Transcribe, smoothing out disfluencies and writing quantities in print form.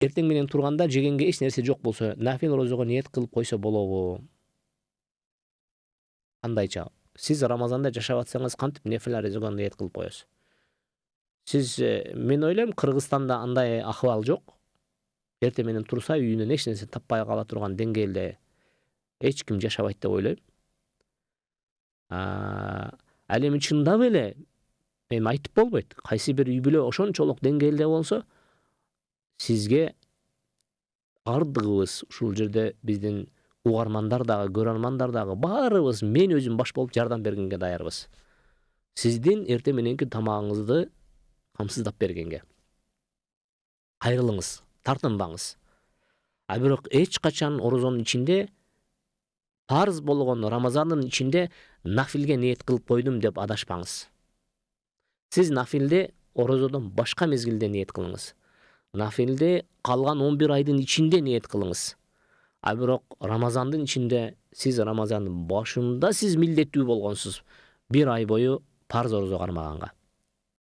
эртең менен турганда жегенге эч нерсе жок болсо, нафил розого ниет кылып койсо болобу? Кандайча? Сиз Рамазанда жашап атсаңыз кантип нафил розого ниет кылып коесуз? Сиз мен ойлойм, Кыргызстанда андай акыбал жок. Эртең менен турса, үйүнөн эч нерсе таппай кала турган деңгээлде эч ким жашабайт деп ойлойм. Ал эми чындап эле эми айтып болбойт. Кайсы бир үй бүлө ошончолук деңгээлде болсо, сизге ардыгыбыз ушул жерде биздин угармандар дагы, көрөрмандар дагы баарыбыз мен өзүм баш болуп жардам бергенге даярбыз. Сиздин эртең мененки тамагыңызды камсыздап бергенге. Кайрылыңыз, тартынбаңыз. А бирок эч качан орозонун ичинде парыз болгон Рамазандын ичинде нафилге ниет кылып койдум деп адашпаңыз. Сиз нафилде орозодон башка мезгилде ниет кылыңыз. Нафилде калган 11 айдын ичинде ниет кылыңыз. А бирок Рамазандын ичинде сиз Рамазандын башында сиз милдеттүү болгонсуз 1 ай бою парыз орозо кармаганга.